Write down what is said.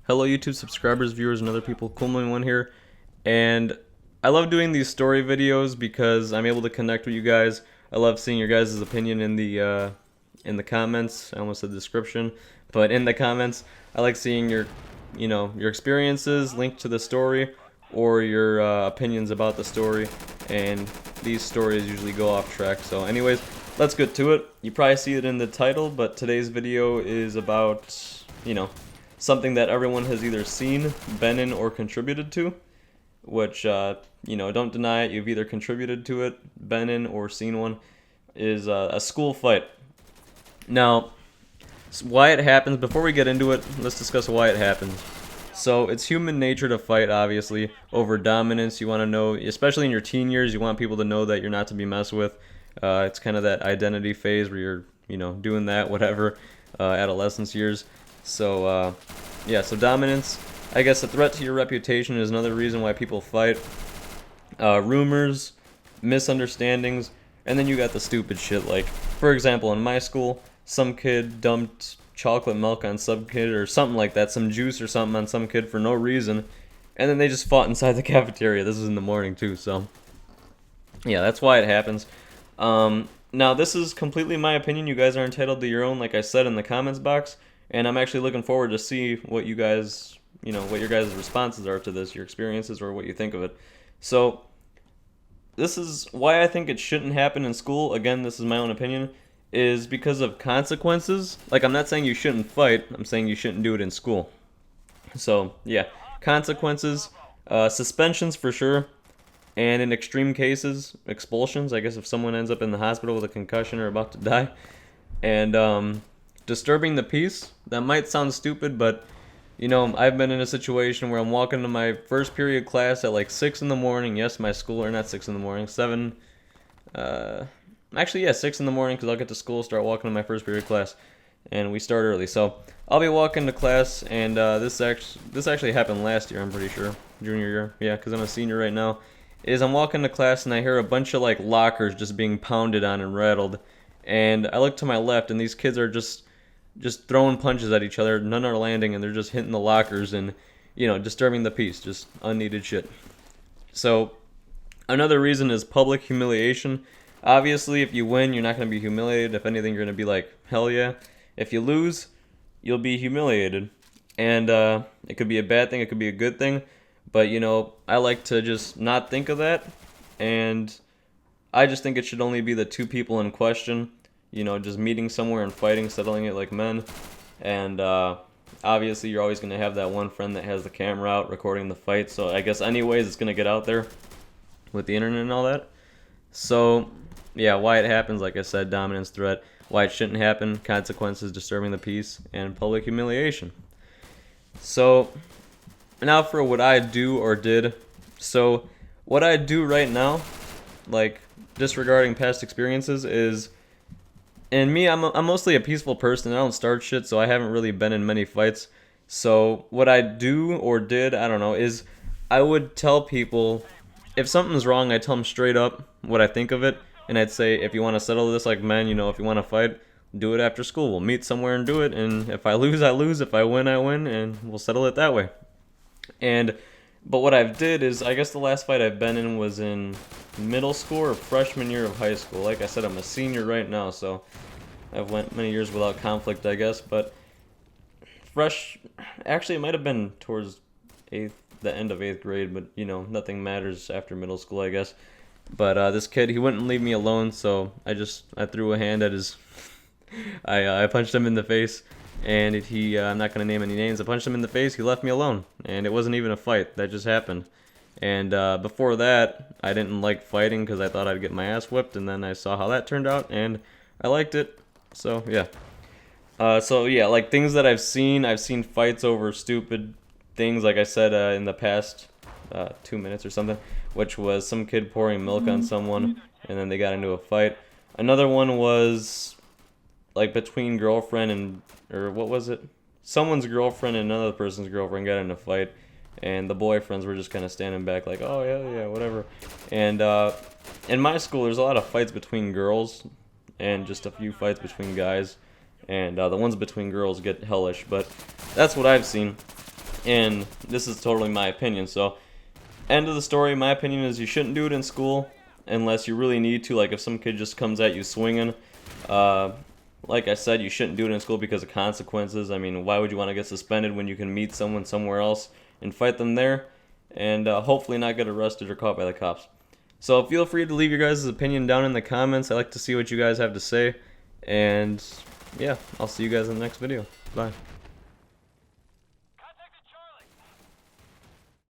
Hello YouTube subscribers, viewers, and other people, Coolman1 here, and I love doing these story videos because I'm able to connect with you guys. I love seeing your guys' opinion in the comments. I almost said description, but in the comments. I like seeing your experiences linked to the story or your opinions about the story, and these stories usually go off track. So anyways, let's get to it. You probably see it in the title, but today's video is about, something that everyone has either seen, been in, or contributed to, which, don't deny it, you've either contributed to it, been in, or seen one, is a school fight. Now, why it happens, before we get into it, let's discuss why it happens. So, it's human nature to fight, obviously, over dominance. You want to know, especially in your teen years, you want people to know that you're not to be messed with. It's kind of that identity phase where you're, doing that, whatever, adolescence years. So, so dominance, I guess a threat to your reputation is another reason why people fight. Rumors, misunderstandings, and then you got the stupid shit, like, for example, in my school, some kid dumped chocolate milk on some kid or something like that, some juice or something on some kid for no reason, and then they just fought inside the cafeteria. This was in the morning, too, so, yeah, that's why it happens. Now, this is completely my opinion. You guys are entitled to your own, like I said in the comments box. And I'm actually looking forward to see what you guys, what your guys' responses are to this, your experiences, or what you think of it. So, this is why I think it shouldn't happen in school. Again, this is my own opinion, is because of consequences. Like, I'm not saying you shouldn't fight, I'm saying you shouldn't do it in school. So, yeah, consequences, suspensions for sure, and in extreme cases, expulsions. I guess if someone ends up in the hospital with a concussion or about to die. And, disturbing the peace, that might sound stupid, but, I've been in a situation where I'm walking to my first period class at like 6 in the morning. Yes, my school, or not 6 in the morning, 7, actually, yeah, 6 in the morning, because I'll get to school, start walking to my first period class, and we start early. So, I'll be walking to class, and this actually happened last year, I'm pretty sure, junior year, yeah, because I'm a senior right now, is I'm walking to class, and I hear a bunch of, like, lockers just being pounded on and rattled, and I look to my left, and these kids are just throwing punches at each other, none are landing, and they're just hitting the lockers and, disturbing the peace, just unneeded shit. So, another reason is public humiliation. Obviously, if you win, you're not going to be humiliated. If anything, you're going to be like, hell yeah. If you lose, you'll be humiliated. And it could be a bad thing, it could be a good thing, but, I like to just not think of that, and I just think it should only be the two people in question, just meeting somewhere and fighting, settling it like men. And obviously you're always going to have that one friend that has the camera out recording the fight, so I guess anyways it's going to get out there with the internet and all that. So yeah, why it happens, like I said, dominance, threat. Why it shouldn't happen, consequences, disturbing the peace, and public humiliation. So now for what I do or did. So what I do right now, like disregarding past experiences, is, and me, I'm mostly a peaceful person. I don't start shit, so I haven't really been in many fights. So what I do or did, I don't know, is I would tell people, if something's wrong, I tell them straight up what I think of it. And I'd say, if you want to settle this like men, if you want to fight, do it after school. We'll meet somewhere and do it. And if I lose, I lose. If I win, I win. And we'll settle it that way. But what I've did is, I guess the last fight I've been in was in middle school or freshman year of high school. Like I said, I'm a senior right now, so I've went many years without conflict, I guess. But actually it might have been towards the end of 8th grade, but nothing matters after middle school, I guess. But this kid, he wouldn't leave me alone, so I threw a hand at his, I punched him in the face. And I'm not going to name any names, I punched him in the face, he left me alone. And it wasn't even a fight, that just happened. And before that, I didn't like fighting because I thought I'd get my ass whipped, and then I saw how that turned out, and I liked it. So, yeah. Like things that I've seen fights over stupid things, like I said in the past 2 minutes or something, which was some kid pouring milk on someone, and then they got into a fight. Another one was, like, between girlfriend and, or what was it? Someone's girlfriend and another person's girlfriend got in a fight, and the boyfriends were just kind of standing back like, oh, yeah, whatever. And in my school, there's a lot of fights between girls, and just a few fights between guys, and the ones between girls get hellish, but that's what I've seen. And this is totally my opinion. So, end of the story, my opinion is you shouldn't do it in school unless you really need to. Like if some kid just comes at you swinging, like I said, you shouldn't do it in school because of consequences. I mean, why would you want to get suspended when you can meet someone somewhere else and fight them there, and hopefully not get arrested or caught by the cops. So feel free to leave your guys' opinion down in the comments. I like to see what you guys have to say. And yeah, I'll see you guys in the next video. Bye.